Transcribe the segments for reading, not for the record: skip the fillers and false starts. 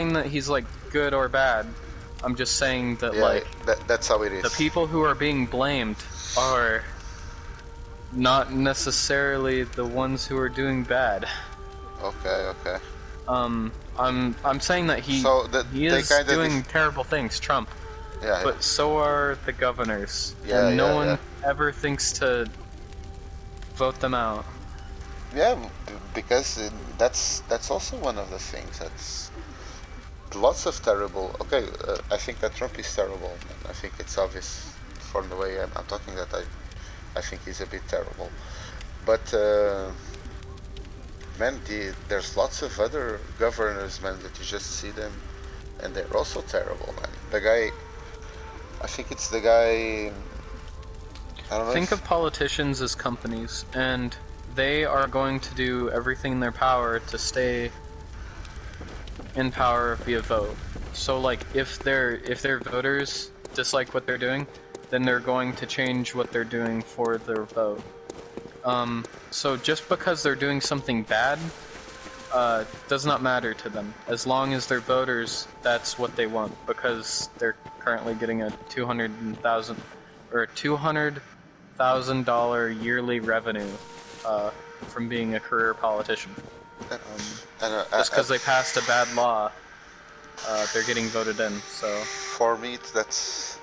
saying that he's like good or bad. I'm just saying that Yeah, like that's how it the is. people who are being blamed are not necessarily the ones who are doing bad. Okay, okay. I'm saying that So he they is kind of doing terrible things, Trump, yeah, yeah, but so are the governors, yeah, and no yeah, yeah. one ever thinks to vote them out. Yeah, because that's also one of the things. That's lots of terrible. Okay, I think that Trump is terrible. And I think it's obvious from the way I'm talking that I think he's a bit terrible. But man, there's lots of other governors, man, that you just see them, and they're also terrible, man. The guy, I think it's the guy. I don't know Think if of politicians as companies, and they are going to do everything in their power to stay in power via vote. So like if their voters dislike what they're doing, then they're going to change what they're doing for their vote. So just because they're doing something bad does not matter to them as long as their voters that's what they want because they're currently getting a 200,000 yearly revenue from being a career politician. uh, Um, and, just because they passed a bad law, they're getting voted in. So for me that's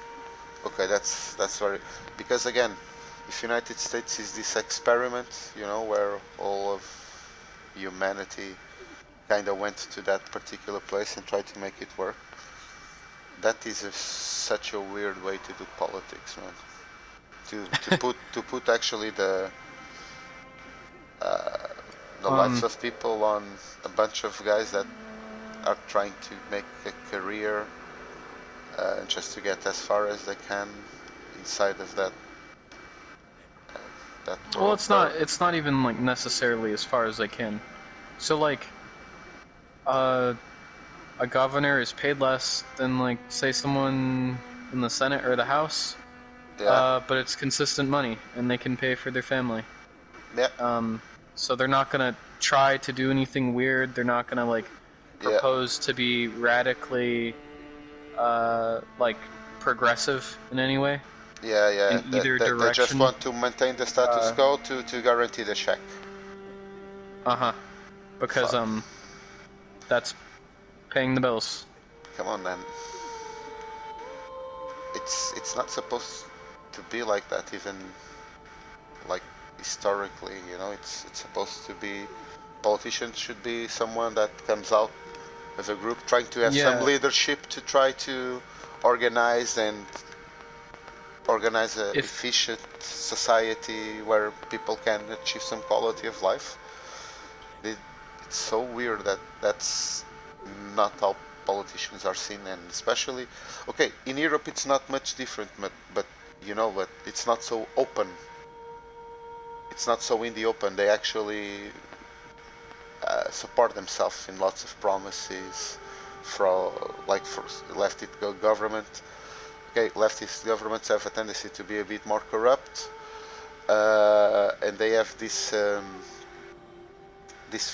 okay. That's very because again, if United States is this experiment, you know, where all of humanity kind of went to that particular place and tried to make it work. That is such a weird way to do politics, man. To put actually uh, the lives um, of people on a bunch of guys that are trying to make a career just to get as far as they can inside of that well, world it's where not even like necessarily as far as they can. So like uh, a governor is paid less than like say someone in the Senate or the House, yeah, but it's consistent money and they can pay for their family. yeah, Um, so they're not gonna try to do anything weird. They're not gonna like yeah, propose to be radically like progressive in any way yeah, in yeah. either They just direction. want to maintain the status Uh quo to guarantee the check. huh. Because Fuck. that's paying the bills. Come on, man. It's not supposed to be like that. Even like historically, you know, it's supposed to be. Politicians should be someone that comes out as a group trying to have some Yeah. leadership to try to organize and organize a If efficient society where people can achieve some quality of life. It's so weird that that's not how politicians are seen, and especially, okay, in Europe it's not much different, but you know, but it's not so open. It's not so in the open. They actually support themselves in lots of promises from like for leftist government. Okay, leftist governments have a tendency to be a bit more corrupt, and they have this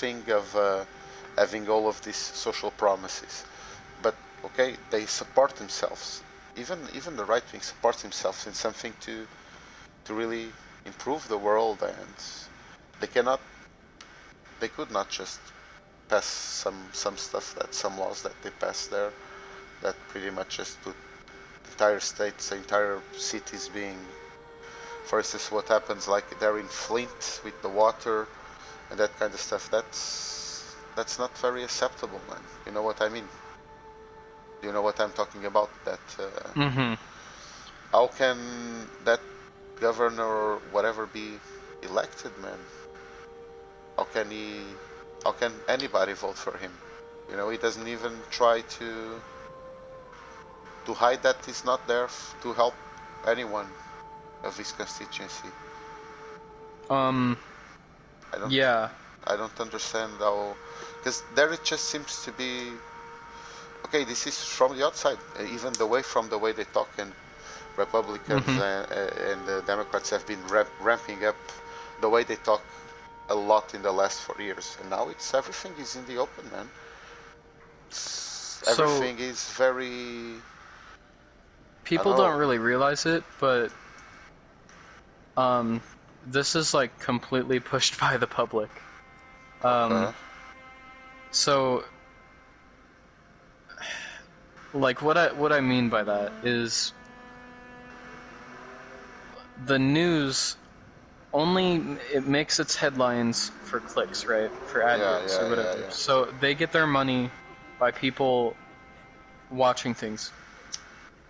thing of having all of these social promises. But okay, they support themselves. Even the right wing supports themselves in something to really improve the world, and they cannot they could not just pass some stuff that some laws that they pass there that pretty much just put entire states, entire cities being, for instance, what happens like there in Flint with the water and that kind of stuff. That's not very acceptable, man. You know what I mean? You know what I'm talking about? That mm-hmm. how can that governor or whatever be elected, man? How can he? How can anybody vote for him? You know, he doesn't even try to hide that he's not there to help anyone of his constituency. um I don't yeah. I don't understand how, because there it just seems to be okay. This is from the outside, even the way from the way they talk, and Republicans Mm-hmm. and the Democrats have been ramping up the way they talk a lot in the last 4 years, and now it's everything is in the open, man. So everything is very, I don't people know. don't really realize it, but um, this is like completely pushed by the public. Um, Okay. so like what I mean by that is the news only it makes its headlines for clicks, right? For Yeah, AdWords or yeah, yeah, whatever. yeah. So they get their money by people watching things.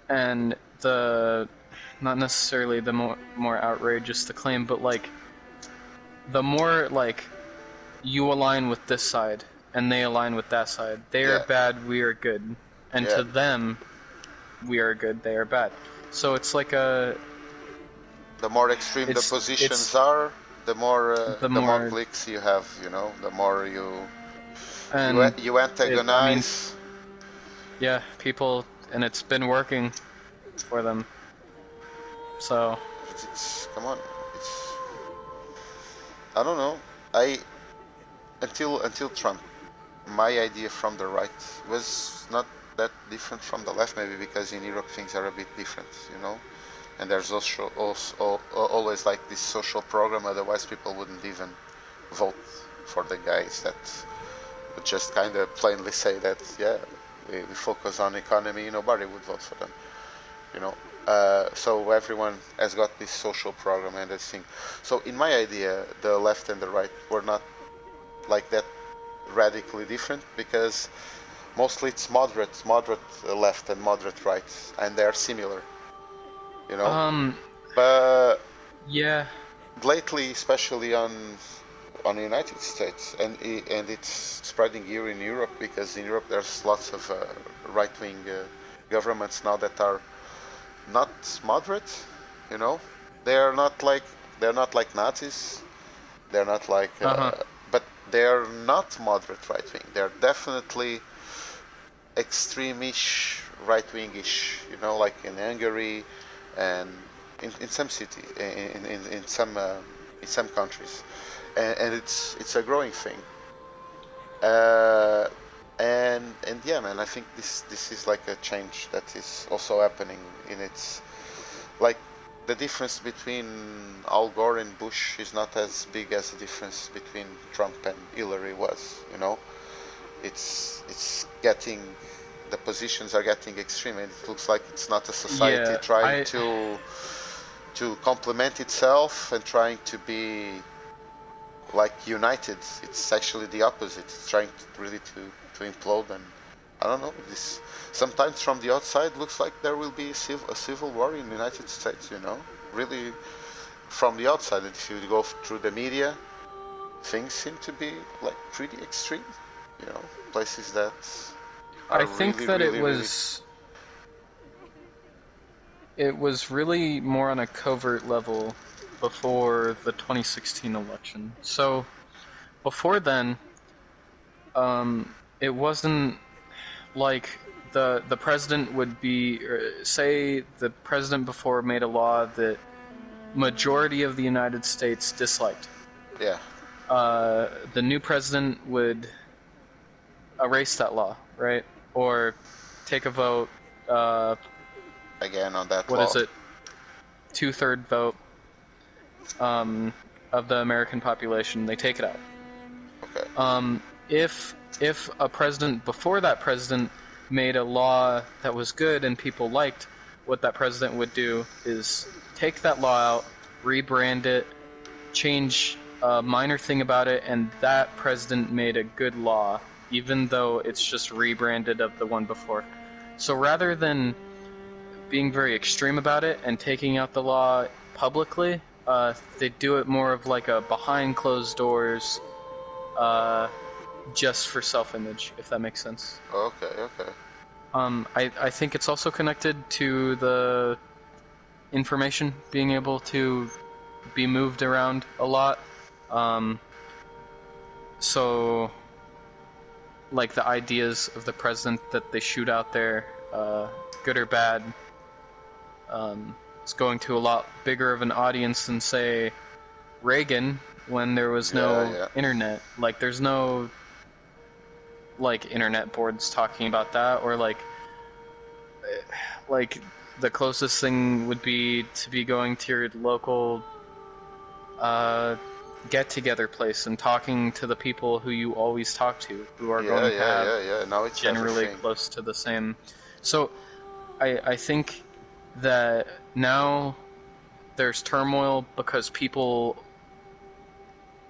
And the not necessarily the more outrageous the claim, but like the more like you align with this side and they align with that side. They are Yeah, bad, we are good. And yeah. to them, we are good, they are bad. So it's like a The more extreme the it's positions are, the the more more clicks you have. You know, the more and you I mean, antagonize. yeah, people and it's been working for them. So, It's come on. It's I don't know. I until Trump, my idea from the right was not that different from the left. Maybe because in Europe things are a bit different. You know, and there's also always like this social program. Otherwise, people wouldn't even vote for the guys that would just kind of plainly say that, yeah, we focus on economy. Nobody would vote for them. You know, so everyone has got this social program and this thing. So in my idea, the left and the right were not like that radically different because mostly it's moderate left and moderate right, and they're similar. You know, um, but yeah, lately, especially on the United States, and it's spreading here in Europe because in Europe there's lots of right wing governments now that are not moderate. You know, they are not like they're not like Nazis. They're not like, uh-huh. but they're not moderate right wing. They're definitely extreme-ish, right-wing-ish. You know, like in Hungary, and in some cities, in some countries, and it's a growing thing. Uh, and yeah, man, I think this is like a change that is also happening in its like the difference between Al Gore and Bush is not as big as the difference between Trump and Hillary was. You know, it's getting the positions are getting extreme, and it looks like it's not a society Yeah, trying I to complement itself and trying to be like united. It's actually the opposite. It's trying to really to implode, and I don't know. This sometimes from the outside looks like there will be a civil war in the United States. You know, really from the outside. And if you go through the media, things seem to be like pretty extreme. You know, places that are I think really, that really, really. it was really more on a covert level before the 2016 election. So before then, it wasn't like the president would be say the president before made a law that majority of the United States disliked. Yeah, The new president would erase that law, right? Or take a vote. Uh, again on that what is law. it? 2/3 vote of the American population. They take it out. Okay. If a president before that president made a law that was good and people liked, what that president would do is take that law out, rebrand it, change a minor thing about it, and that president made a good law, even though it's just rebranded of the one before. So rather than being very extreme about it and taking out the law publicly, they do it more of like a behind closed doors, just for self-image, if that makes sense. Okay. Okay. I think it's also connected to the information being able to be moved around a lot. Um, so, like the ideas of the president that they shoot out there, good or bad, it's going to a lot bigger of an audience than, say, Reagan when there was Yeah. no Yeah. internet. Like, there's no like internet boards talking about that, or like the closest thing would be to be going to your local get-together place and talking to the people who you always talk to, who are Yeah, going to yeah, have yeah, yeah. Now it's generally everything. close to the same. So I think that now there's turmoil because people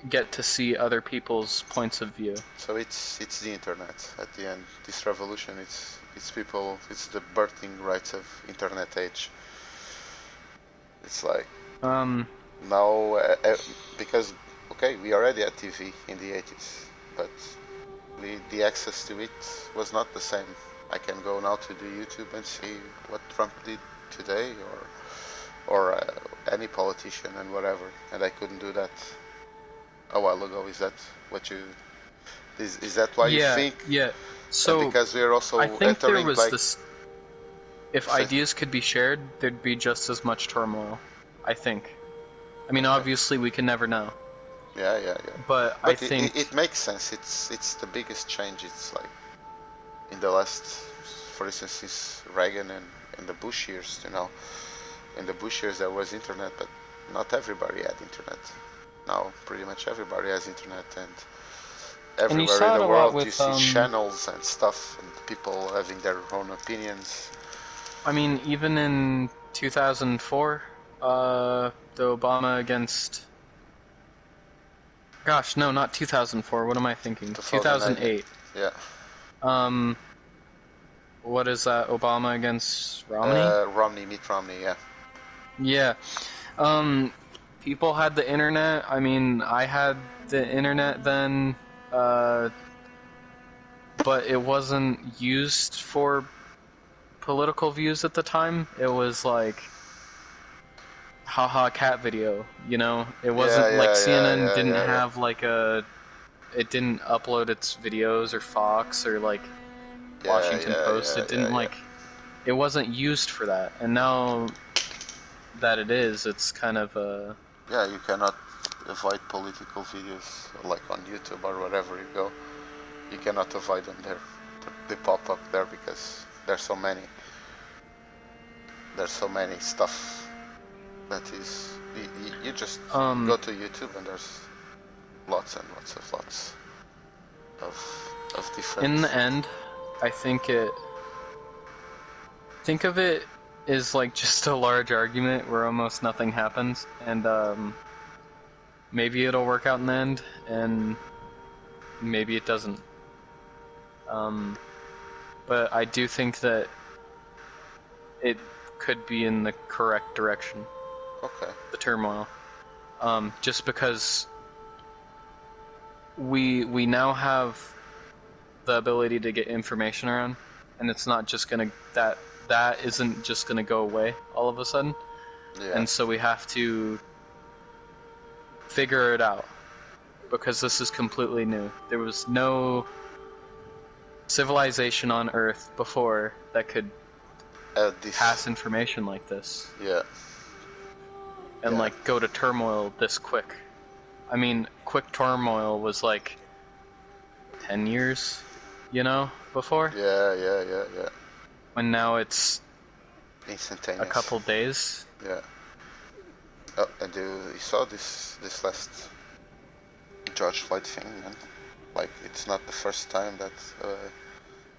get to see other people's points of view. So it's the internet at the end. This revolution, it's people. It's the birthing rights of internet age. It's like Um, now because okay, we already had TV in the 80s, but the access to it was not the same. I can go now to the YouTube and see what Trump did today, or any politician and whatever, and I couldn't do that a while ago. Is that what you? Is that why you yeah, think? yeah. And So because we are I also think there entering was like, this. If say, ideas could be shared, there'd be just as much turmoil. I think. I mean, okay, obviously, we can never know, yeah, yeah, yeah. but I But think. it makes sense. It's the biggest change. It's like in the last, for instance, since Reagan and the Bush years. In the Bush years there was internet, but not everybody had internet. Now pretty much everybody has internet, and And you everywhere in saw it the a lot world you with. see channels and stuff, and people having their own opinions. I mean, even in 2004, the Obama against. Gosh, no, not 2004. What am I thinking? 2008, 2008. yeah. Um, what is that? Obama against Romney? Mitt Romney, yeah. Yeah. Um, people had the internet. I mean, I had the internet then, but it wasn't used for political views at the time. It was like haha cat video, you know? It Yeah, wasn't like yeah, yeah, CNN yeah, didn't yeah, yeah. have like it didn't upload its videos, or Fox, or like Yeah, Washington yeah, Post. yeah, It didn't yeah, yeah. like it wasn't used for that. And now that it is, it's kind of Yeah, you cannot avoid political videos like on YouTube or wherever you go. You cannot avoid them there. They pop up there because there's so many. There's so many stuff that is. You just go to YouTube and there's lots and lots of different. in the end, I think of it as like just a large argument where almost nothing happens, and maybe it'll work out in the end, and maybe it doesn't. But I do think that it could be in the correct direction, Okay. the turmoil. Just because we now have the ability to get information around, and it's not just gonna that isn't just gonna go away all of a sudden, Yeah. and so we have to figure it out because this is completely new. There was no civilization on Earth before that could This. pass information like this Yeah. and Yeah. like go to turmoil this quick. I mean, quick turmoil was like 10 years, you know, before, Yeah. Yeah. Yeah. Yeah. when now it's Instantaneous. a couple days. Yeah. Oh, and you saw this last George Floyd thing, man. Like it's not the first time that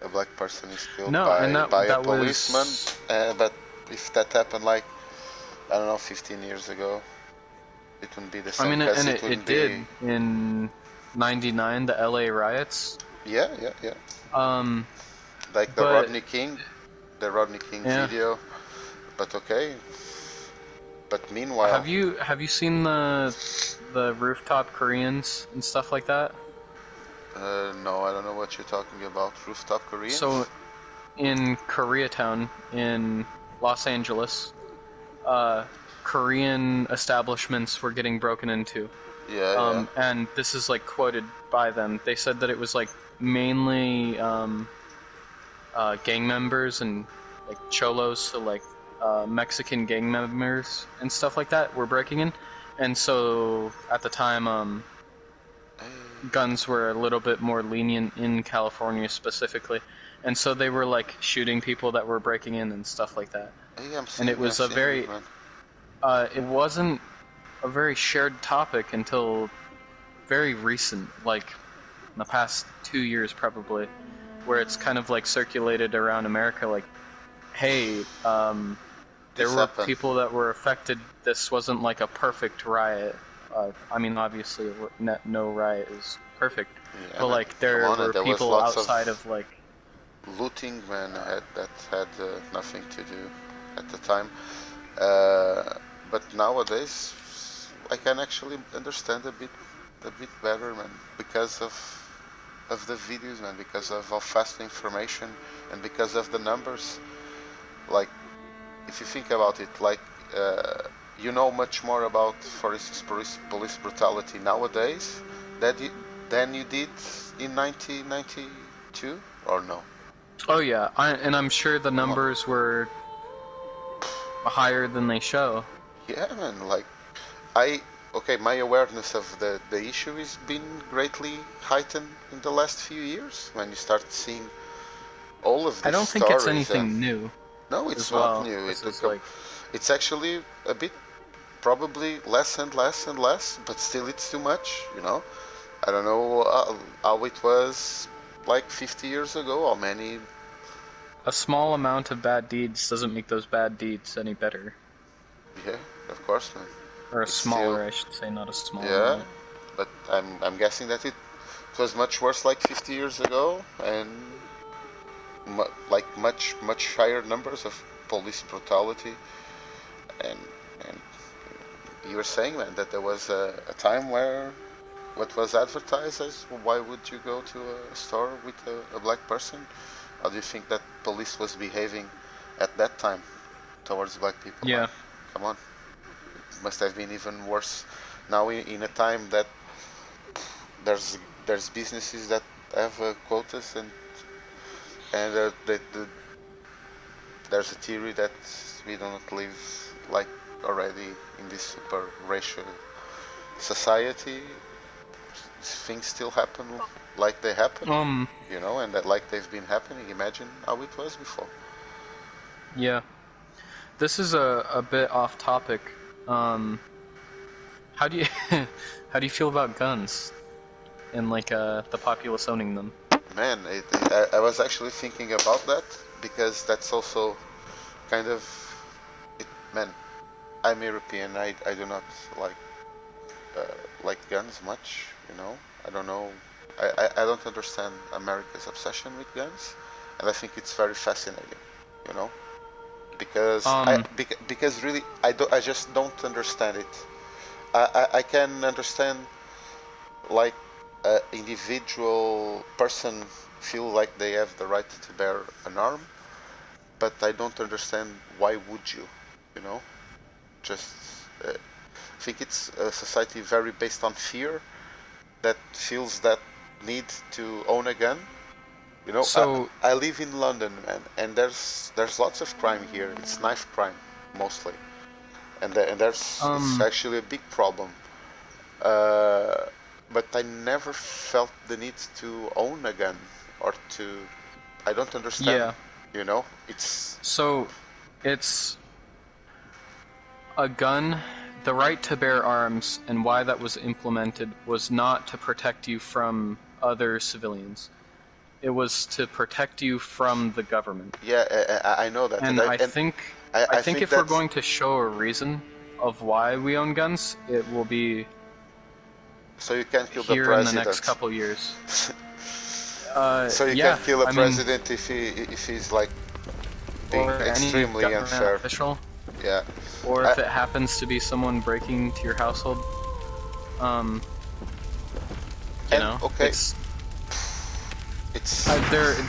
a black person is killed No, and by a that policeman. was. But if that happened like I don't know 15 years ago, it wouldn't be the I same mean, because and it wouldn't it did be. in '99, the LA riots. Yeah, yeah, yeah. Um, Like but the Rodney King yeah. video. But okay. But meanwhile, Have you seen the rooftop Koreans and stuff like that? no, I don't know what you're talking about. Rooftop Koreans? So in Koreatown in Los Angeles, Korean establishments were getting broken into. Yeah, yeah. And this is like quoted by them. They said that it was like mainly gang members and like cholos, so like Mexican gang members and stuff like that were breaking in. And so at the time, guns were a little bit more lenient in California specifically, and so they were like shooting people that were breaking in and stuff like that. Hey, And it I'm was a seeing it, very, man. it wasn't a very shared topic until very recent, like in the past 2 years probably, where it's kind of like circulated around America, like, hey, there This were happened. people that were affected. This wasn't like a perfect riot. I mean, obviously, no riot is perfect, Yeah, but man. like Come there on, and were there was people lots of outside of like. looting, man. That had nothing to do at the time. But nowadays, I can actually understand a bit better, man, because of the videos, man, because of how fast the information and because of the numbers. Like, if you think about it, like, you know much more about, for instance, police brutality nowadays that than you did in 1992, or no? Oh yeah, and I'm sure the Come on. numbers were higher than they show. Yeah, man. Like, I okay, my awareness of the issue has been greatly heightened in the last few years when you start seeing all of I these don't think it's stories. And anything new no, it's as not well. new. This is like, It's actually a bit, probably less and less and less, but still it's too much. I don't know how it was like 50 years ago. How many? a small amount of bad deeds doesn't make those bad deeds any better. Yeah, of course, man. Or a It's still, smaller, I should say, not a small yeah, amount. but I'm guessing that it was much worse like 50 years ago, and like much higher numbers of police brutality. And you were saying, man, that there was a time where what was advertised as, why would you go to a store with a black person? How do you think that police was behaving at that time towards black people, man? Yeah. Come on, it must have been even worse. Now, in a time that there's businesses that have quotas, and there's a theory that we do not live like already in this super racial society. Things still happen like they happen, Um. and that like they've been happening. Imagine how it was before. Yeah. This is a bit off topic. Um. How do you how do you feel about guns and like the populace owning them? Man, I was actually thinking about that because that's also kind of it. Man, I'm European. I do not like like guns much. I don't know. I don't understand America's obsession with guns, and I think it's very fascinating. You know, Um. because really I just don't understand it. I can understand like a individual person feel like they have the right to bear an arm, but I don't understand why would you, you know? Just I think it's a society very based on fear that feels that need to own a gun. So. I live in London, man, and there's lots of crime here. It's knife crime mostly, and there's it's Um. actually a big problem. Uh, but I never felt the need to own a gun or to. I don't understand. Yeah. It's So. It's a gun. The right to bear arms and why that was implemented was not to protect you from other civilians. It was to protect you from the government. yeah, I know that, And I and think I I think think if we're that's going to show a reason of why we own guns, it will be so you can kill the here in the next president. couple years. So you can Yeah, kill a I mean, president if he's like being or any extremely government unfair. official, Yeah. or I, if it happens to be someone breaking to your household, um, and okay, it's it's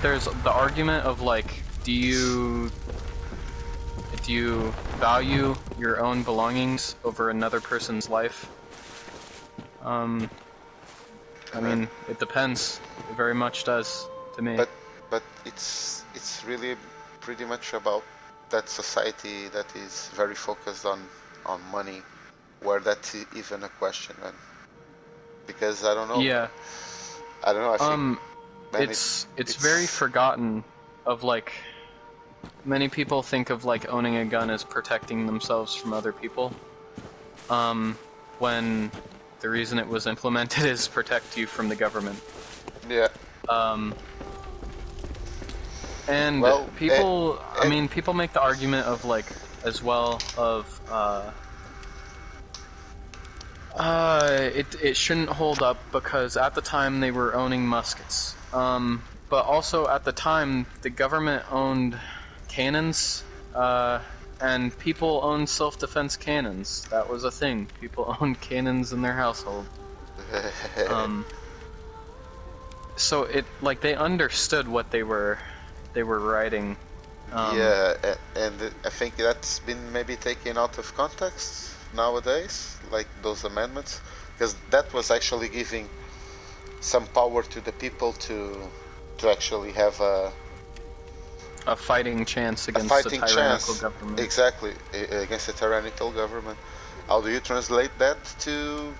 there's the argument of like, do you value your own belongings over another person's life? Um, I uh, mean, it depends. It very much does to me. but it's really pretty much about that society that is very focused on money, where that's even a question, man. because I don't know. Yeah. I don't know. I think, man, It's very forgotten of like many people think of like owning a gun as protecting themselves from other people. When the reason it was implemented is protect you from the government. yeah. Um, and Well, people, I and mean, people make the argument of like, as well, of, it shouldn't hold up because at the time they were owning muskets. But also at the time, the government owned cannons, and people owned self-defense cannons. That was a thing. People owned cannons in their household. Um, so it, like, they understood what they were writing. yeah, and I think that's been maybe taken out of context nowadays, like those amendments, because that was actually giving some power to the people to actually have A fighting chance a against a fighting tyrannical chance, government. exactly, against a tyrannical government. How do you translate that to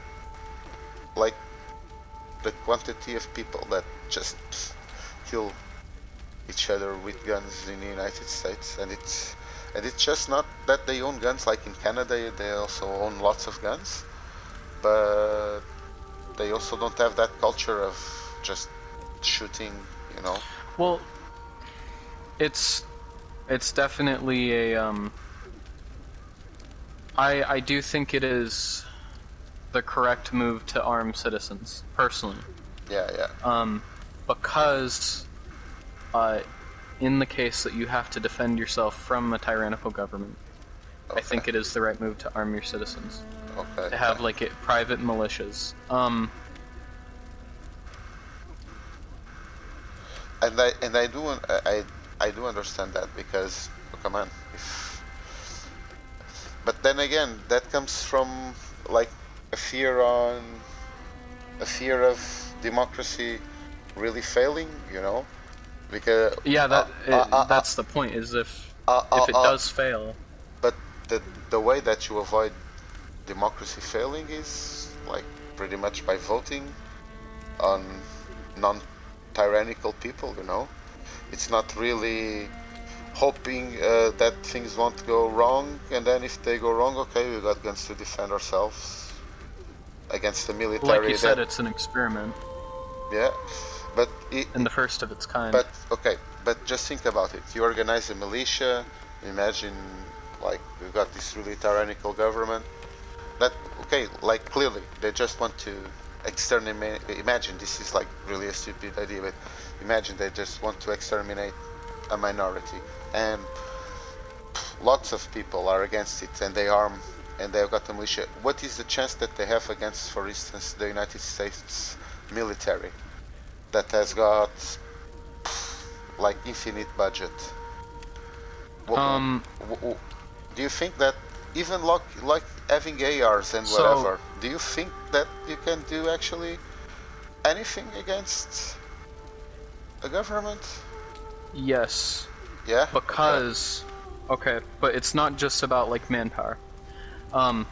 like the quantity of people that just kill each other with guns in the United States? And it's just not that they own guns. Like in Canada, they also own lots of guns, but they also don't have that culture of just shooting, you know. Well, it's definitely a I do think it is the correct move to arm citizens, personally. Yeah, yeah. Because in the case that you have to defend yourself from a tyrannical government, I Okay, think it is the right move to arm your citizens. okay, To okay. have like private militias. And I do understand that because, oh, come on, if, but then again, that comes from like a fear on a fear of democracy really failing, you know, because Yeah, uh, uh, uh, uh, that's the point. Is uh, uh, if it uh, does fail, but the way that you avoid democracy failing is like pretty much by voting on non-tyrannical people, you know. It's not really hoping that things won't go wrong, and then if they go wrong, okay, we got guns to defend ourselves against the like you military that, said, it's an experiment yeah, but and the first of its kind. but okay, but just think about it. You organize a militia. Imagine, like, we've got this really tyrannical government that, okay, like, clearly they just want to exterminate. Imagine, this is like really a stupid idea, but imagine they just want to exterminate a minority, and lots of people are against it, and they arm and they've got a militia. What is the chance that they have against, for instance, the United States military that has got like infinite budget? Um, Do you think that even like having ARs and so whatever, do you think that you can do actually anything against a government? yes, Yeah. Okay. because okay, but it's not just about like manpower. Um,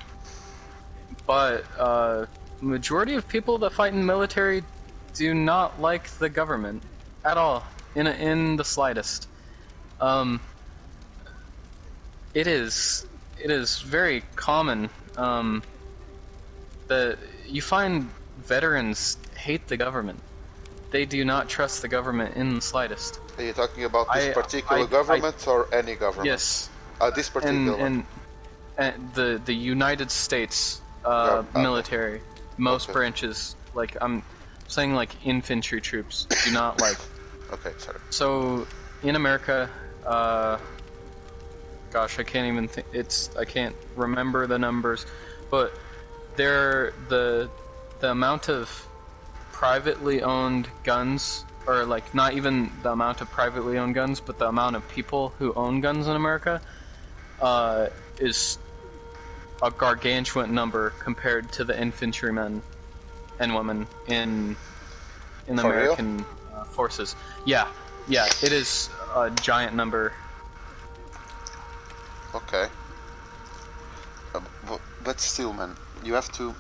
but majority of people that fight in the military do not like the government at all, in the slightest. Um, it is very common that you find veterans hate the government. They do not trust the government in the slightest. Are you talking about this particular I government or any government? yes, This particular one. and the United States Okay. military, most Okay. branches, like I'm saying, like infantry troops, do not like. Okay. Sorry. So in America, gosh, I can't even think. I can't remember the numbers, but the amount of privately owned guns, or like not even the amount of privately owned guns, but the amount of people who own guns in America, is a gargantuan number compared to the infantrymen and women in the For real? American forces. Yeah, it is a giant number. Okay. But still, man, you have to.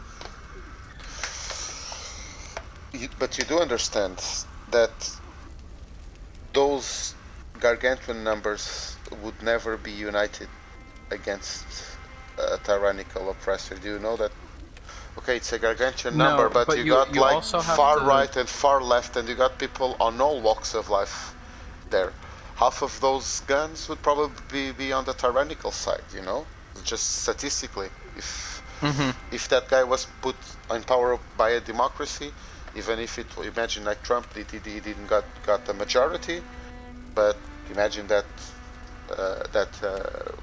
but you do understand that those gargantuan numbers would never be united against a tyrannical oppressor. Do you know that? Okay, it's a gargantuan number, No, but but you got you like also have far to. right and far left, and you got people on all walks of life there. Half of those guns would probably be on the tyrannical side, you know, just statistically. If Hmm. if that guy was put in power by a democracy, even if it, imagine like Trump, he didn't got the majority, but imagine that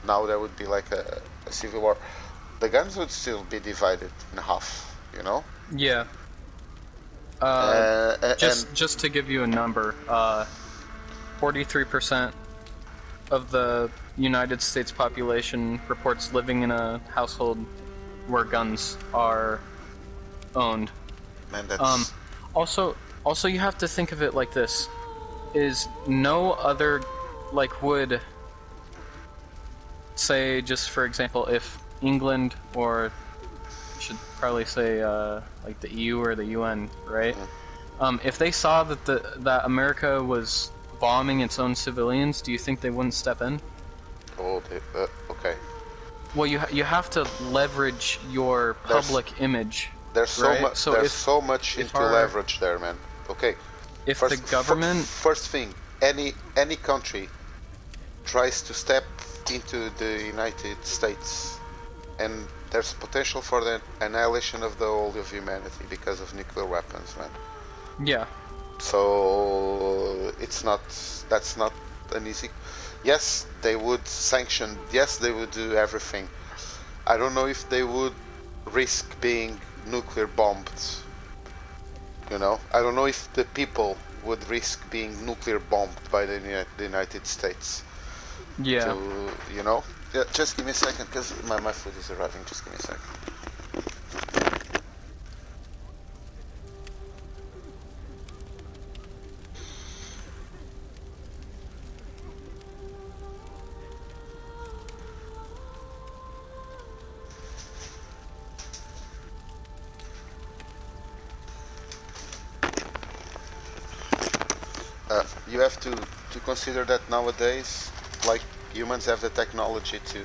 now there would be like a civil war. The guns would still be divided in half, you know. Yeah. Uh, And just to give you a number, 43% of the United States population reports living in a household where guns are owned. man, Um, that's also, you have to think of it like this: is no other, like, would say, just for example, if England, or I should probably say like the EU or the UN, right? If they saw that that America was bombing its own civilians, do you think they wouldn't step in? oh, okay. Well, you have to leverage your There's public image, there's so right? much So there's so much if into our leverage there, man. Okay, if the government, first thing, any country tries to step into the United States, and there's potential for the annihilation of the whole of humanity because of nuclear weapons, man. yeah, So it's not, that's not an easy. Yes, they would sanction. Yes, they would do everything. I don't know if they would risk being nuclear bombed. You know, I don't know if the people would risk being nuclear bombed by the United States. yeah. To, you know, yeah. Just give me a second, because my food is arriving. Just give me a second. You have to consider that nowadays, like, humans have the technology to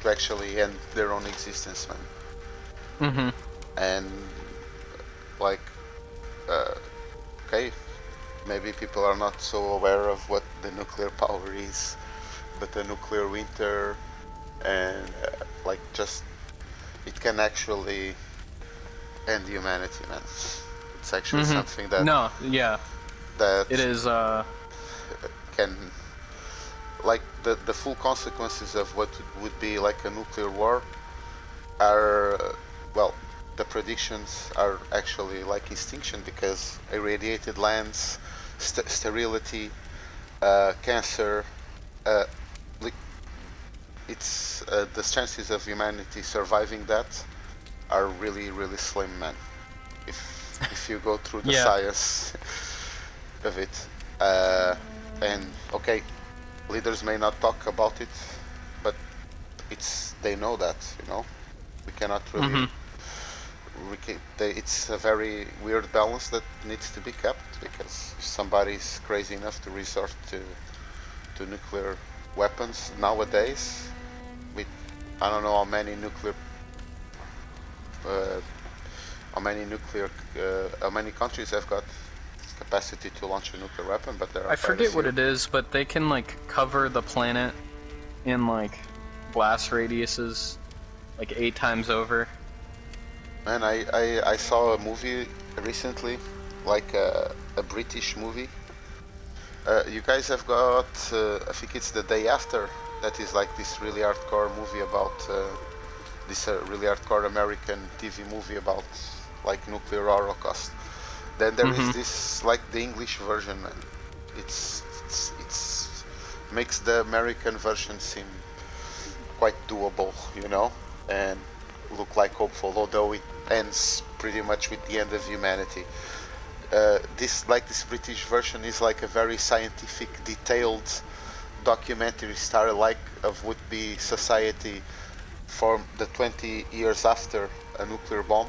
actually end their own existence, man. Mhm. And like, uh, okay, maybe people are not so aware of what the nuclear power is, but the nuclear winter, and like, just, it can actually end humanity, man. It's actually Mhm. something that No, yeah. It that is. can, like, the full consequences of what would be like a nuclear war are, well, the predictions are actually like extinction, because irradiated lands, sterility, cancer, uh, it's the chances of humanity surviving that are really, really slim, man. If you go through the Yeah. science of it, uh, and okay, leaders may not talk about it, but they know that, you know. We cannot really, Mhm. it's a very weird balance that needs to be kept, because if somebody's crazy enough to resort to nuclear weapons nowadays, with, I don't know uh, how many countries have got capacity to launch a nuclear weapon, but there are I quite a forget what few. it is, but they can like cover the planet in like blast radiuses like 8 times over. Man, I saw a movie recently, like a British movie. You guys have got, I think it's The Day After, that is like this really hardcore movie about, this really hardcore American TV movie about like nuclear holocaust. Then there is Mhm. this, like, the English version, and it's makes the American version seem quite doable, you know, and look like hopeful, although it ends pretty much with the end of humanity. This British version is like a very scientific, detailed documentary style, like, of would be society for the 20 years after a nuclear bomb,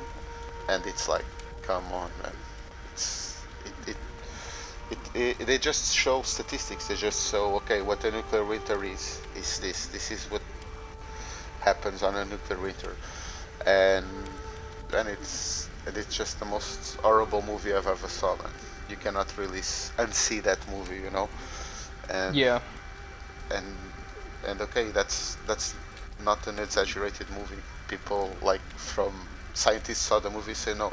and it's like, come on, man, they just show statistics. They just show, okay, what a nuclear winter is this. This is what happens on a nuclear winter, and it's just the most horrible movie I've ever saw. Man, you cannot really unsee that movie, you know. And Yeah. and and okay, that's not an exaggerated movie. People like from scientists saw the movie, say no,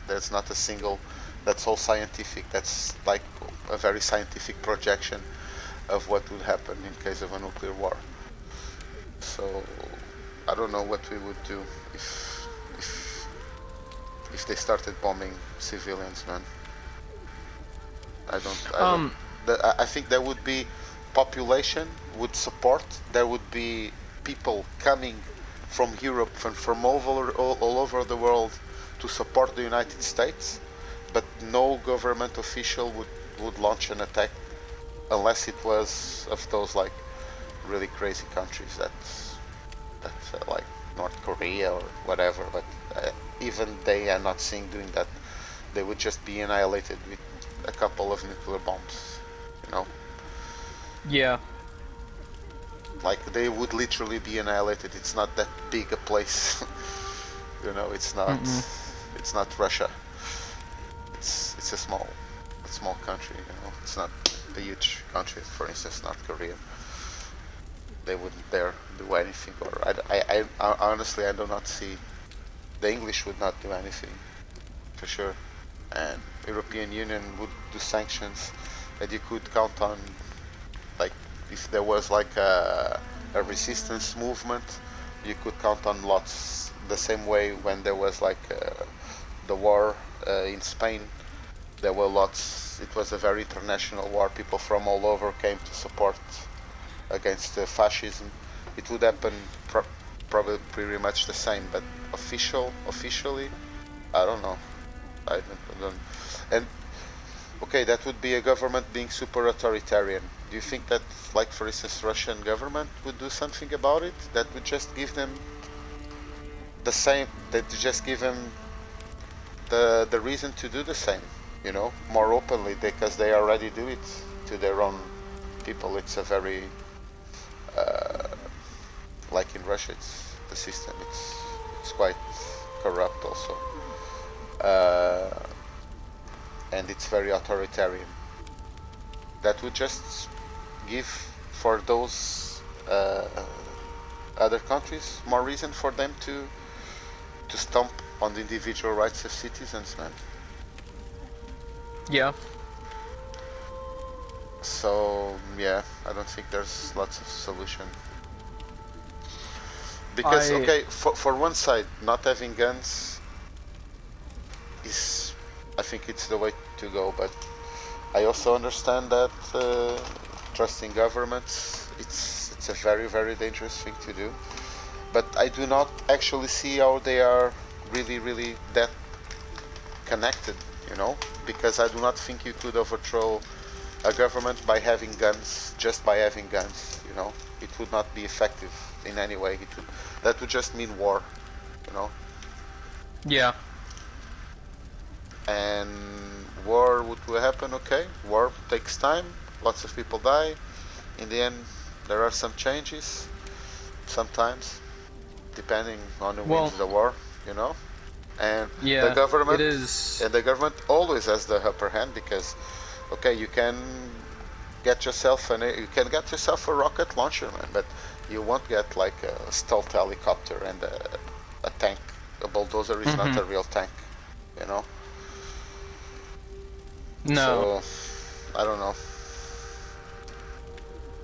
that's not a single. That's all scientific. That's like a very scientific projection of what would happen in case of a nuclear war. So I don't know what we would do if if they started bombing civilians, man. I don't. Um. I think there would be population would support. There would be people coming from Europe and from all over the world to support the United States, but no government official would launch an attack unless it was of those like really crazy countries that's like North Korea or whatever. But even they are not seeing doing that. They would just be annihilated with a couple of nuclear bombs, you know. Yeah. Like they would literally be annihilated. It's not that big a place, you know. Mm-mm. It's not Russia. It's a small country, you know. It's not a huge country. For instance, North Korea. They wouldn't dare do anything. Or I honestly I do not see the English would not do anything for sure. And European Union would do sanctions, and you could count on like if there was like a resistance movement, you could count on lots. The same way when there was like the war in Spain, there were lots. It was a very international war. People from all over came to support against fascism. It would happen probably pretty much the same, but officially, I don't know. I don't. And okay, that would be a government being super authoritarian. Do you think that, like for instance, Russian government would do something about it? That would just give them the same. That would just give them the reason to do the same. You know, more openly because they already do it to their own people. It's a very like in Russia, it's the system. It's quite corrupt also, and it's very authoritarian. That would just give for those other countries more reason for them to stomp on the individual rights of citizens, man. Yeah. So yeah, I don't think there's lots of solution. Because okay, for one side, not having guns is, I think it's the way to go. But I also understand that trusting governments, it's a very dangerous thing to do. But I do not actually see how they are really that connected, you know, because I do not think you could overthrow a government by having guns, just by having guns, you know. It would not be effective in any way. That would just mean war, you know. Yeah. And war would happen, okay. War takes time, lots of people die. In the end, there are some changes, sometimes, depending on who wins the war, you know. And yeah, the government, it is. and the government always has the upper hand because, okay, you can get yourself a rocket launcher, man, but you won't get like a stealth helicopter and a tank. A bulldozer is not a real tank, you know. No. So I don't know.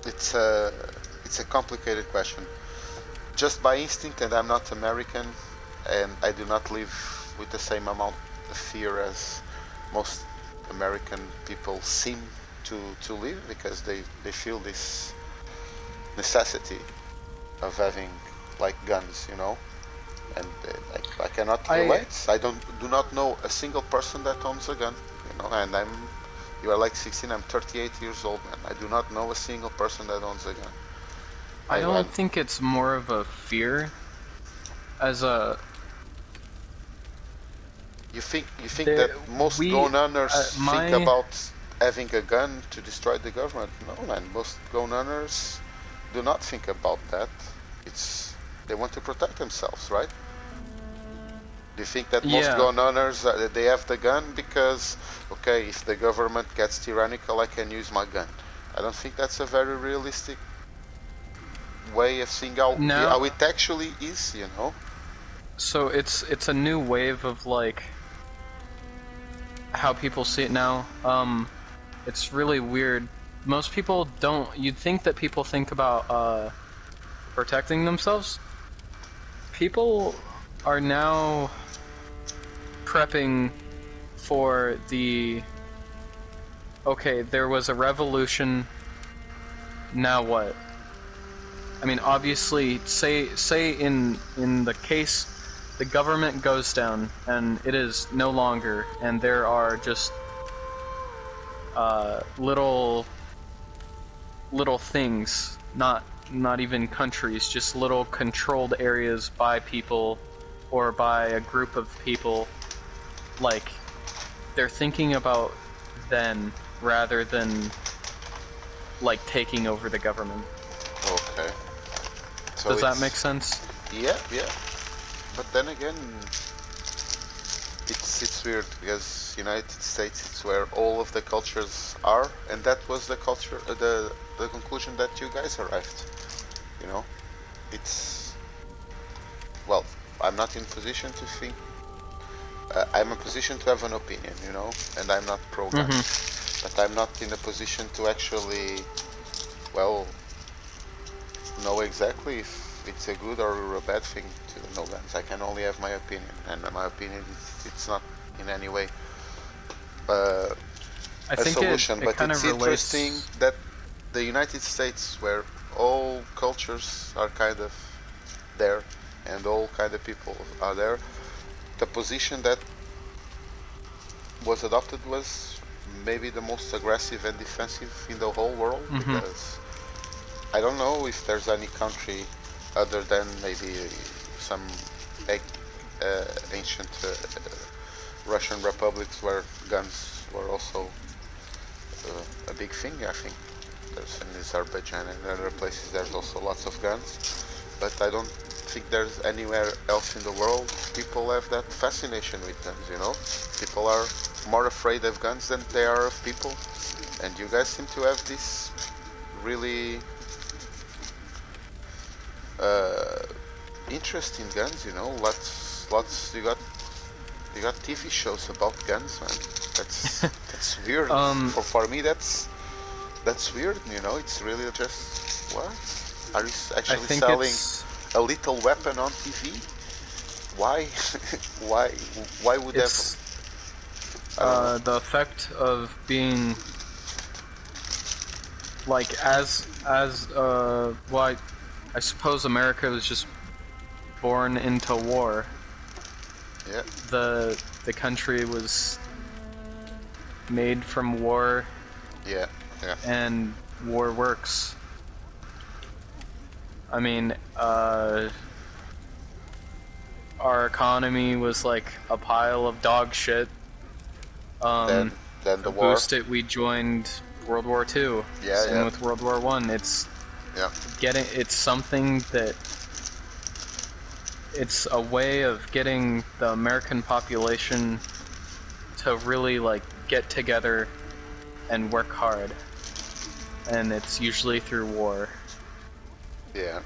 It's a complicated question. Just by instinct, and I'm not American, and I do not live with the same amount of fear as most American people seem to live, because they feel this necessity of having like guns, you know. And I cannot relate. I do not know a single person that owns a gun, you know. And you are like 16. I'm 38 years old, man. I do not know a single person that owns a gun. I don't think it's more of a fear as a. You think that most gun owners think about having a gun to destroy the government. No, man. Most gun owners do not think about that. It's they want to protect themselves, right? Do you think that most Yeah. gun owners they have the gun because okay, if the government gets tyrannical, I can use my gun? I don't think that's a very realistic way of seeing Now, how it actually is. You know? so it's a new wave of like how people see it now. It's really weird. Most people don't. You'd think that people think about protecting themselves. People are now prepping for the okay, there was a revolution, now what? I mean, obviously, say in the case the government goes down and it is no longer, and there are just little things, not even countries, just little controlled areas by people or by a group of people. Like, they're thinking about then rather than like taking over the government. Okay. So Does that it's make sense? yeah, yeah. But then again, it's weird because United States it's where all of the cultures are, and that was the culture, the conclusion that you guys arrived. You know, it's well, I'm not in position to think. I'm in a position to have an opinion, you know, and I'm not pro-gun, Mm-hmm. but I'm not in a position to actually, well, know exactly if it's a good or a bad thing to know guns. I can only have my opinion, and my opinion is it's not in any way uh, I a think solution. it But kind it's of interesting relates. that the United States, where all cultures are kind of there and all kind of people are there, the position that was adopted was maybe the most aggressive and defensive in the whole world Mm-hmm. because I don't know if there's any country other than maybe some ancient Russian republics where guns were also a big thing. I think there's in Azerbaijan and other places there's also lots of guns, but I don't think there's anywhere else in the world people have that fascination with guns. You know, people are more afraid of guns than they are of people, and you guys seem to have this really uh, interest in guns. You know, lots. You got TV shows about guns, man. That's weird. um, For me, that's weird. You know, it's really just what are you I actually think selling it's a little weapon on TV? Why? why? Why would have? it's I don't know. the effect of being like well, I suppose America was just born into war. Yeah, The country was made from war, yeah, yeah. and war works. I mean, our economy was like a pile of dog shit. Then Um, then to the war. boost it, we joined World War II. Yeah, Same yeah, with World War One. yeah, It's something that it's a way of getting the American population to really like get together and work hard. And it's usually through war. yeah.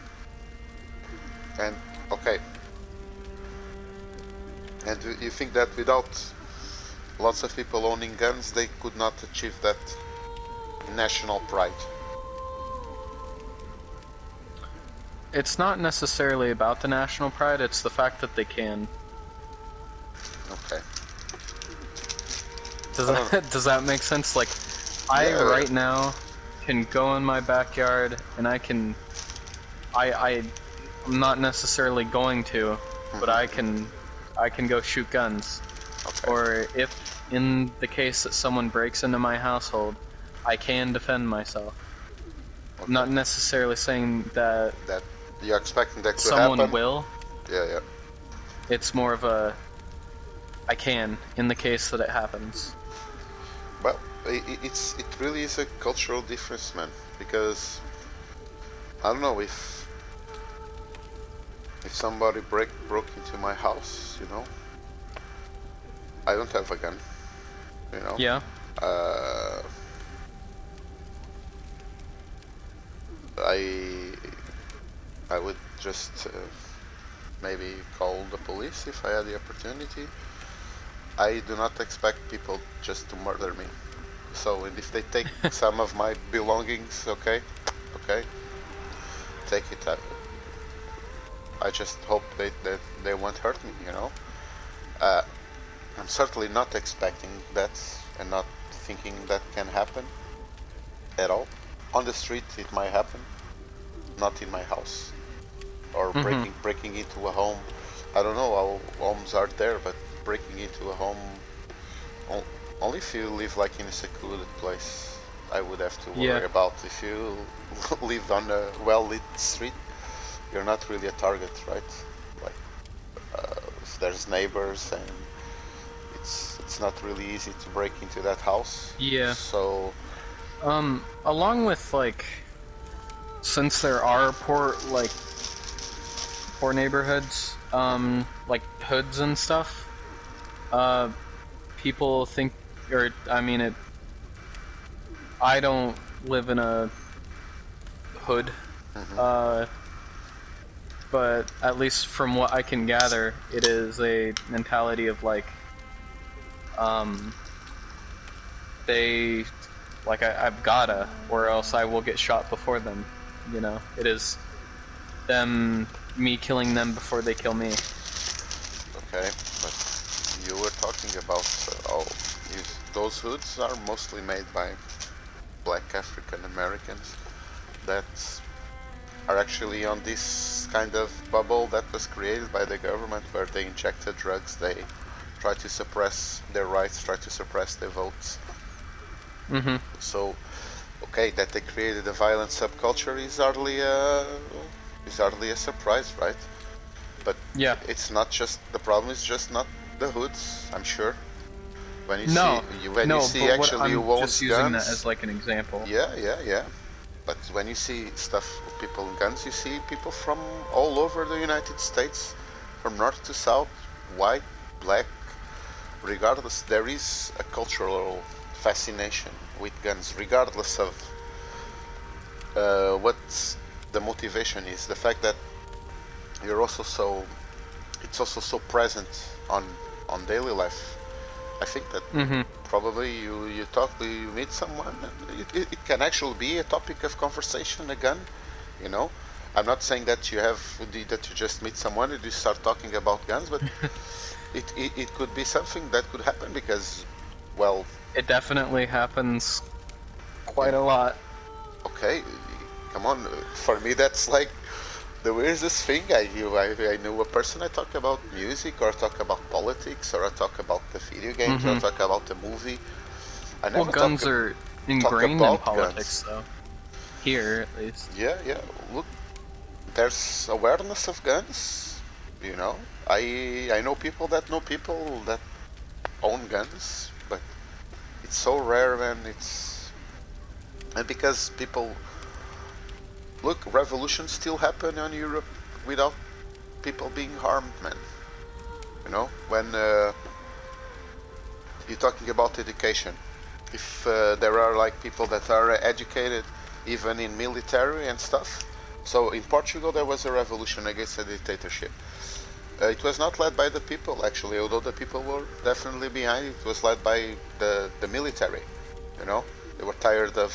And okay. And do you think that without lots of people owning guns, they could not achieve that national pride? It's not necessarily about the national pride, it's the fact that they can. Okay. Does I don't know. does that make sense? Like, I Yeah. right now can go in my backyard and I'm not necessarily going to, but I can go shoot guns. Okay. Or if in the case that someone breaks into my household, I can defend myself. I'm Okay. not necessarily saying that That you're expecting that to someone happen? will. Yeah, yeah. It's more of a I can in the case that it happens. Well, it really is a cultural difference, man. Because I don't know if somebody broke into my house, I don't have a gun, you know. Yeah. Uh, I I would just maybe call the police if I had the opportunity. I do not expect people just to murder me. So, and if they take some of my belongings, okay, take it. I just hope they won't hurt me, Uh, I'm certainly not expecting that and not thinking that can happen at all. On the street, it might happen, not in my house or Mm-hmm. breaking into a home. I don't know how homes are there, but breaking into a home only if you live like in a secluded place. I would have to Yeah. worry about if you live on a well-lit street. You're not really a target, right? Like if there's neighbors and it's not really easy to break into that house. Yeah. So Along with like, since there are poor neighborhoods, like hoods and stuff, uh, people think, or I mean, I don't live in a hood, mhm. uh, but at least from what I can gather, it is a mentality of like, um, they, like, I've gotta, or else I will get shot before them. It is me killing them before they kill me. Okay, but you were talking about those hoods are mostly made by Black African Americans that are actually on this kind of bubble that was created by the government where they injected drugs, they try to suppress their rights, try to suppress their votes. Mm-hmm. So, okay, that they created a violent subculture is hardly a surprise, right? But Yeah. it's not just the problem is just not the hoods, I'm sure. No, When you no, see but what actually I'm who owns just using that as guns, like an example. yeah, yeah, yeah. But when you see stuff with people in guns, you see people from all over the United States, from north to south, white, black, regardless. There is a cultural fascination with guns, regardless of what the motivation is. The fact that you're also so, it's also so present on daily life. I think that Mm-hmm. probably you meet someone, and it can actually be a topic of conversation. A gun, you know. I'm not saying that that you just meet someone and you start talking about guns, but it could be something that could happen because, well, It definitely happens you quite know, a lot. okay, come on. For me, that's like the weirdest thing. I know a person. I talk about music, or I talk about politics, or I talk about the video games, or I Mm-hmm. talk about the movie. I Well, never guns are talk ingrained in about politics, guns. though. Here, at least. Yeah, yeah. Look, there's awareness of guns. You know, I know people that own guns, but it's so rare, man. And because people look, revolutions still happen in Europe without people being harmed, man. When you're talking about education, if there are like people that are educated, even in military and stuff. So in Portugal, there was a revolution against a dictatorship. It was not led by the people, actually, although the people were definitely behind it. It was led by the military. You know, they were tired of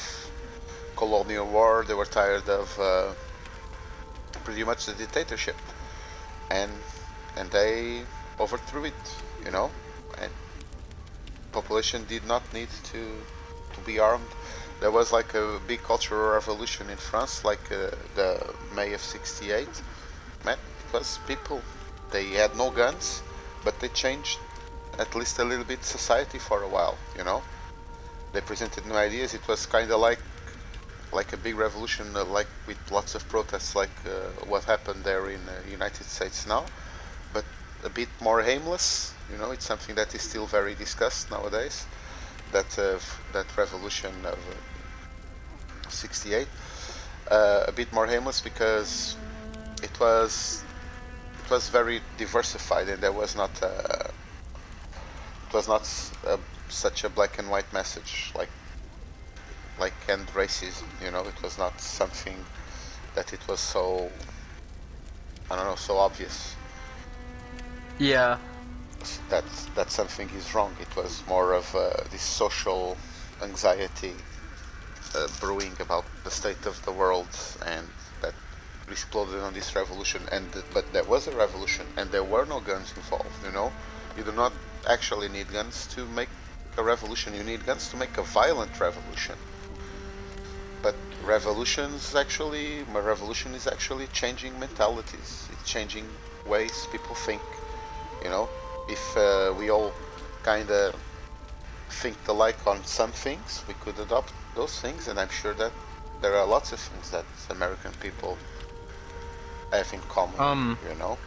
colonial war. They were tired of pretty much the dictatorship, and they overthrew it. You know, and population did not need to be armed. There was like a big cultural revolution in France, like the May of '68. Man, it was people. They had no guns, but they changed at least a little bit society for a while. They presented new ideas. It was kind of like a big revolution, like with lots of protests, like what happened there in the United States now, but a bit more aimless. It's something that is still very discussed nowadays. that revolution of '68 a bit more aimless because it was very diversified and there was not it was not such a black and white message like end racism. You know, it was not something that it was so, I don't know, so obvious Yeah. that something is wrong. It was more of this social anxiety brewing about the state of the world, and that exploded on this revolution. But there was a revolution, and there were no guns involved. You know, you do not actually need guns to make a revolution. You need guns to make a violent revolution. But my revolution is actually changing mentalities. It's changing ways people think. You know, if we all kind of think alike on some things, we could adopt those things, and I'm sure that there are lots of things that American people have in common. You know,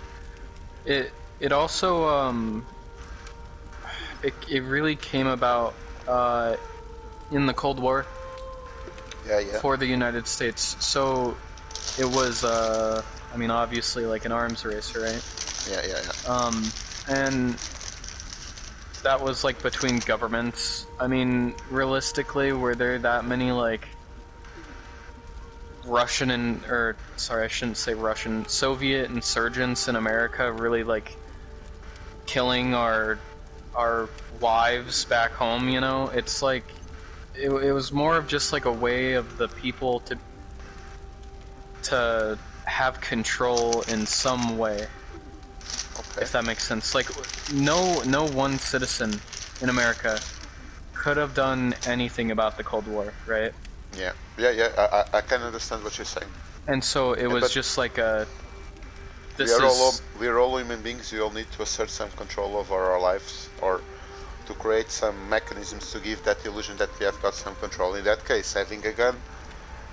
it also it really came about in the Cold War. Yeah. For the United States. So it was I mean, obviously like an arms race, right? Yeah. And that was like between governments. I mean, realistically, were there that many like Russian or sorry, I shouldn't say Russian, Soviet insurgents in America really like killing our wives back home, you know? It's like it was more of just like a way of the people to have control in some way. Okay. If that makes sense. Like no one citizen in America could have done anything about the Cold War, right? Yeah. I can understand what you're saying. And so it was just like a we are all human beings. We all need to assert some control over our lives, or to create some mechanisms to give that illusion that we have got some control. In that case, having a gun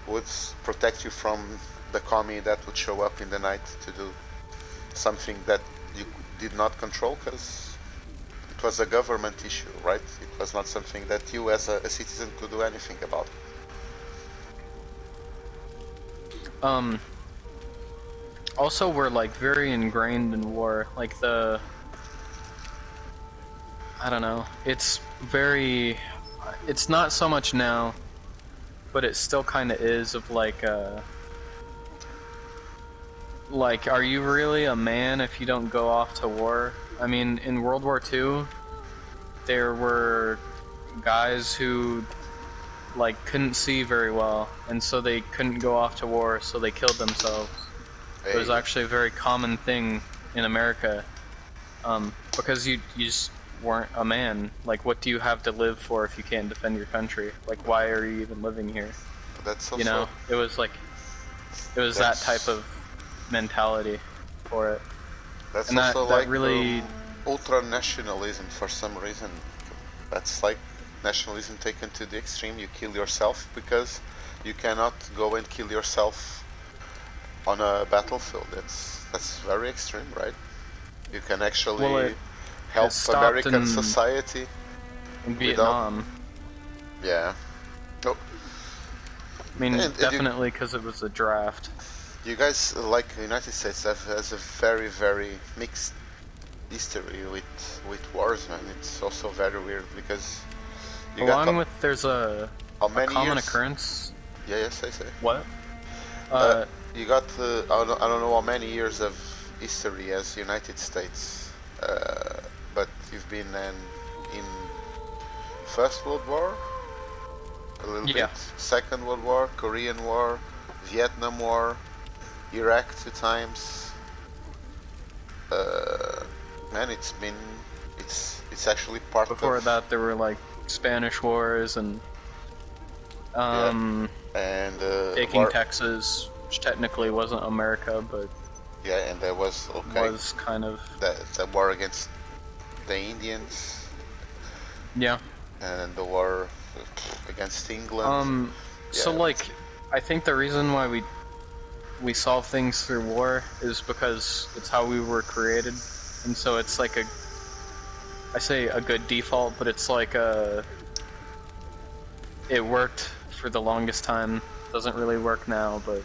would protect you from the commie that would show up in the night to do something that you did not control because it was a government issue, right? It was not something that you as a citizen could do anything about. Also, we're like very ingrained in war. Like I don't know. It's not so much now, but it still kind of is of like, are you really a man if you don't go off to war? I mean, in World War II, there were guys who, like, couldn't see very well, and so they couldn't go off to war, so they killed themselves. It was actually a very common thing in America, because you just weren't a man. Like, what do you have to live for if you can't defend your country? Like, why are you even living here? That's also, you know, it was that type of mentality for it. That's and also that like really ultra-nationalism for some reason. That's like nationalism taken to the extreme. You kill yourself because you cannot go and kill yourself on a battlefield. That's very extreme, right? You can actually help American society in Vietnam. Yeah. No. I mean, definitely because it was a draft. You guys, like the United States, has a very, very mixed history with wars, man. It's also very weird because you there's a common occurrence. Yeah, yes, I say. What? You got I don't know how many years of history as United States, but you've been in First World War, a little bit, Second World War, Korean War, Vietnam War, Iraq 2 times. Man, it's actually part of. Before that, there were like Spanish wars and taking Texas, which technically wasn't America, but yeah, and there was was kind of the war against the Indians. Yeah. And the war against England. So like, I think the reason why we solve things through war is because it's how we were created, and so it's like I say a good default, but it's like it worked for the longest time. Doesn't really work now, but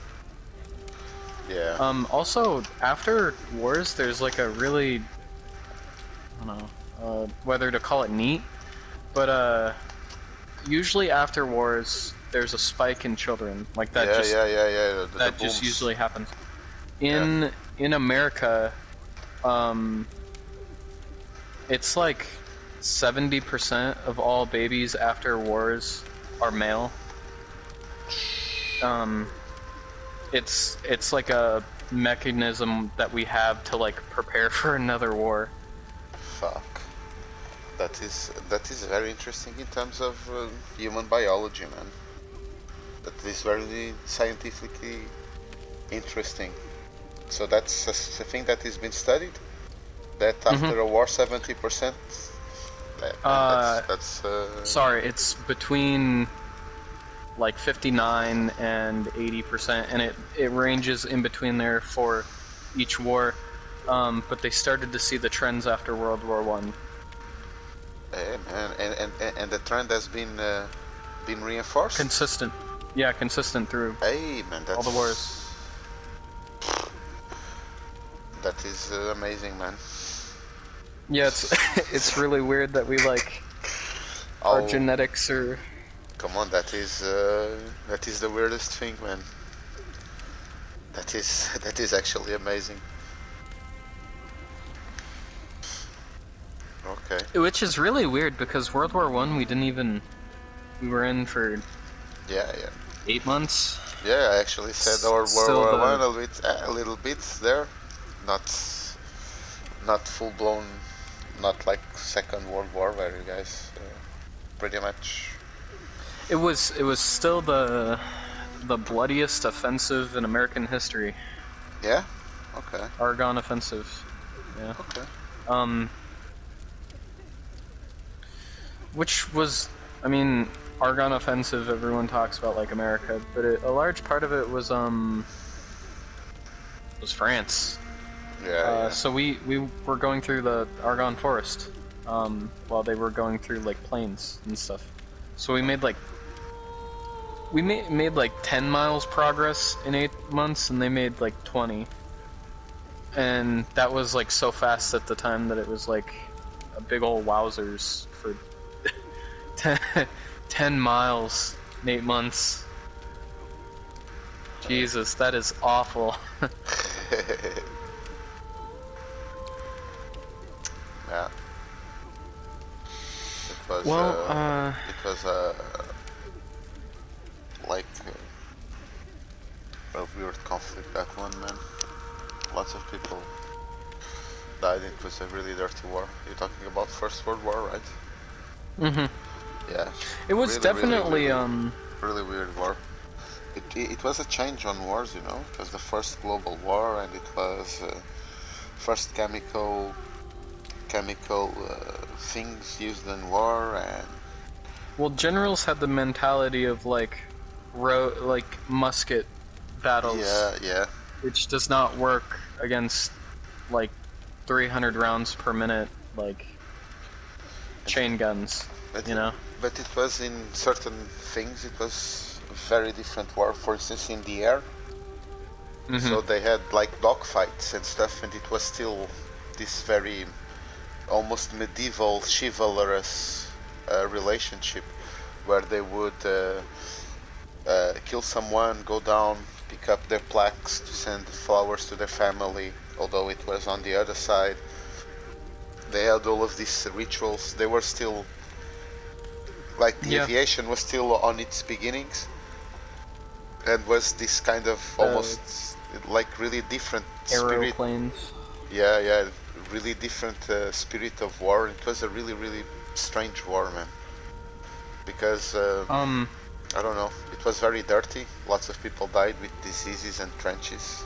Yeah. also after wars, there's like a really, I don't know whether to call it neat, but usually after wars, there's a spike in children. Like that Yeah, just yeah, yeah, yeah. The that just booms. usually happens. Yeah. In America, it's like 70% of all babies after wars are male. Um, it's like a mechanism that we have to like prepare for another war. Fuck. That is very interesting in terms of human biology, man. That is very scientifically interesting. So that's a thing that has been studied. That Hmm. after a war, 70%. Man, that's. Sorry, it's between like 59 and 80%, and it ranges in between there for each war. But they started to see the trends after World War One. Hey, man, and the trend has been reinforced. Consistent, yeah, consistent through Hey, man, all the wars. that is amazing, man. Yeah, it's it's really weird that we like our Oh, genetics are. come on, that is the weirdest thing, man. That is actually amazing. Okay. Which is really weird because World War One we were in for Yeah, yeah. 8 months. Yeah, I actually said our World Still War One the a little bit there, not not full blown, not like Second World War where you guys pretty much. it was still the bloodiest offensive in American history. Yeah. Okay. Argonne Offensive. Yeah. Okay. Um, which was, I mean, Argonne Offensive. Everyone talks about like America, but a large part of it was France. Yeah. Yeah. So we were going through the Argonne Forest, while they were going through like plains and stuff. So we made like 10 miles progress in 8 months, and they made like 20. And that was like so fast at the time that it was like a big old wowzers for 10 miles in 8 months. Jesus, that is awful. Yeah. Well, it was like a weird conflict, that one, man. Lots of people died. It was a really dirty war. You're talking about First World War, right? mhm. Yeah. It was Really, definitely really weird war. It was a change on wars, you know. It was the first global war, and it was first chemical things used in war, and well, generals had the mentality of like like musket battles, yeah, yeah. which does not work against like 300 rounds per minute like chain guns, But you know. but it was in certain things. It was a very different war. For instance, in the air. So Mhm. they had like dogfights and stuff, and it was still this very almost medieval chivalrous relationship where they would kill someone, go down, pick up their plaques to send flowers to their family, although it was on the other side. They had all of these rituals. They were still like the Yeah. aviation was still on its beginnings, and was this kind of almost like really different spirit. Aeroplanes. Yeah, yeah, really different spirit of war. It was a really, really strange war, man. Because Um, I don't know, it was very dirty. Lots of people died with diseases and trenches.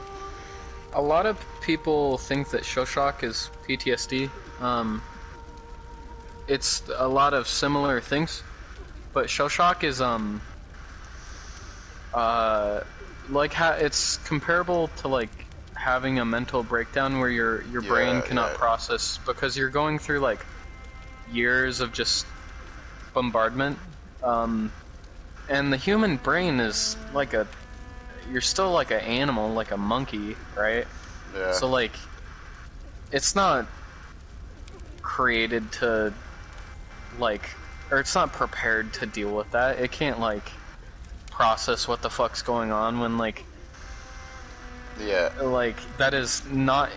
a lot of people think that shell shock is PTSD. It's a lot of similar things, but shell shock is like it's comparable to like having a mental breakdown where your brain Yeah, cannot yeah, process because you're going through like years of just bombardment. Um, And the human brain is like a, you're still like an animal, like a monkey, right? Yeah. So like, it's not created to like, or it's not prepared to deal with that. It can't like process what the fuck's going on when Yeah. that is not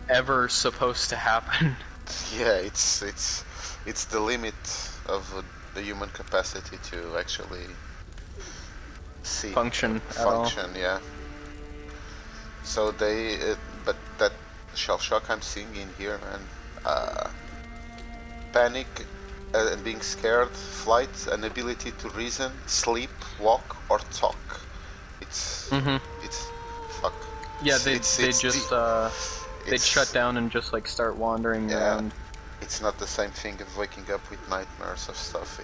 ever supposed to happen. Yeah. It's the limit of the human capacity to actually see Function at all. function. Yeah. So but that shell shock I'm seeing in here, man. Panic and being scared, flight, an ability to reason, sleep, walk, or talk. It's Mm-hmm. it's fuck. Yeah, they It's just they'd shut it's down and just like start wandering yeah. around. It's not the same thing of waking up with nightmares of stuff.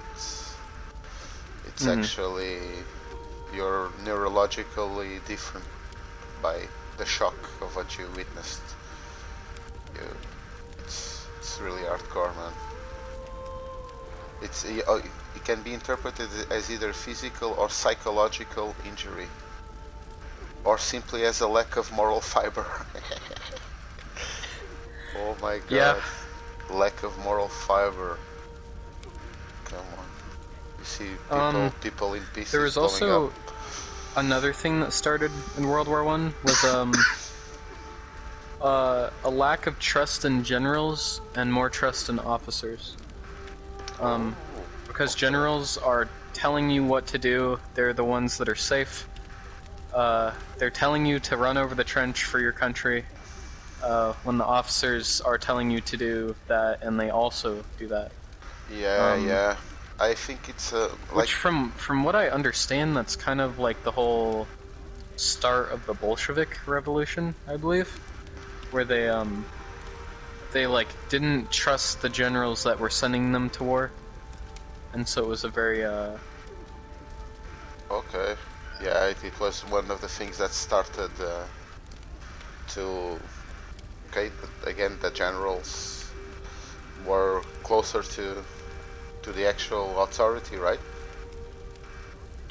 It's Mm-hmm. actually you're neurologically different by the shock of what you witnessed. You, it's really hardcore, man. It can be interpreted as either physical or psychological injury, or simply as a lack of moral fiber. Oh my Yeah. god, lack of moral fiber. Come on, you see people in There pieces was blowing up. also another thing that started in World War One was a lack of trust in generals and more trust in officers. Oh, Because okay. generals are telling you what to do. They're the ones that are safe. They're telling you to run over the trench for your country. When the officers are telling you to do that, and they also do that. Yeah, yeah. I think it's like Which, from what I understand, that's kind of like the whole start of the Bolshevik Revolution, I believe, where they like didn't trust the generals that were sending them to war, and so it was a very okay. Yeah, it was one of the things that started to okay. Again, the generals were closer to the actual authority, right?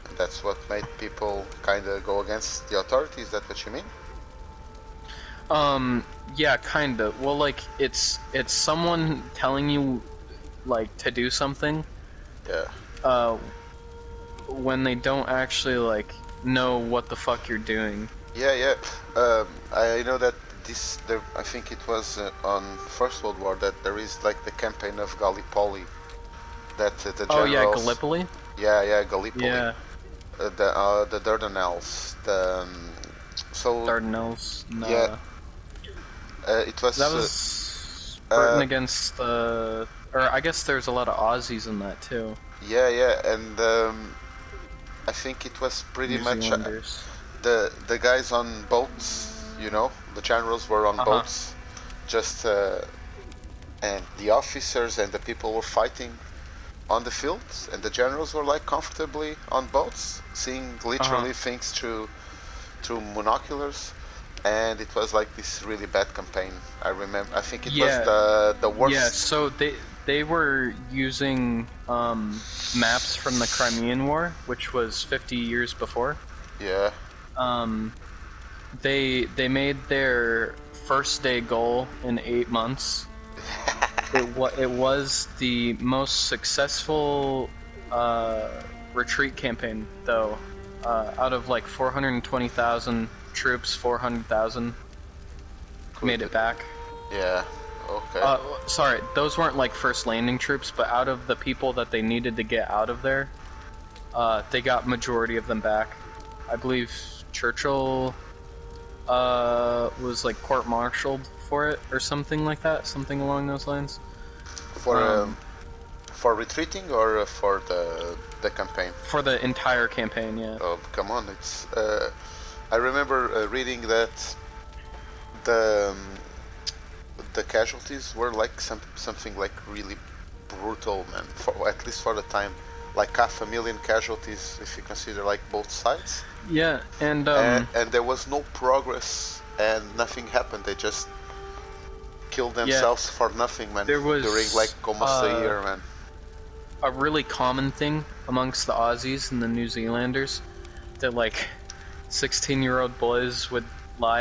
And that's what made people kind of go against the authority. Is that what you mean? yeah, kind of. Well, like it's someone telling you like to do something Yeah. uh when they don't actually like know what the fuck you're doing. Yeah, yeah. I know that there. I think it was on First World War that there is like the campaign of Gallipoli that the Oh yeah, generals. Gallipoli? Yeah, yeah, Gallipoli. Yeah, The Dardanelles. So Dardanelles. yeah, Nah. it That was was Britain uh, against the, or I guess there's a lot of Aussies in that too. yeah, yeah, and I think it was pretty New much Zealanders. the guys on boats. You know, the generals were on Uh-huh. boats, just and the officers and the people were fighting on the fields, and the generals were like comfortably on boats, seeing Uh-huh. literally things through monoculars, and it was like this really bad campaign. I remember. I think it was Yeah, the yeah, worst. so they were using maps from the Crimean War, which was 50 years before. Yeah. Um they made their first day goal in 8 months. It was the most successful retreat campaign though. Out of like 420,000 troops, 400,000 made Could. it back. Yeah. Okay. Sorry, those weren't like first landing troops, but out of the people that they needed to get out of there, they got majority of them back. I believe Churchill was like court-martialed for it or something like that, something along those lines. For um, for retreating or for the campaign? For the entire campaign, yeah. Oh, come on! It's. I remember reading that the the casualties were like something like really brutal, man. For at least for the time, like 500,000 casualties if you consider like both sides. Yeah, and And there was no progress and nothing happened. They just killed yeah, themselves for nothing, man. there During like was almost a year, man. a really common thing amongst the Aussies and the New Zealanders that like 16-year-old boys would lie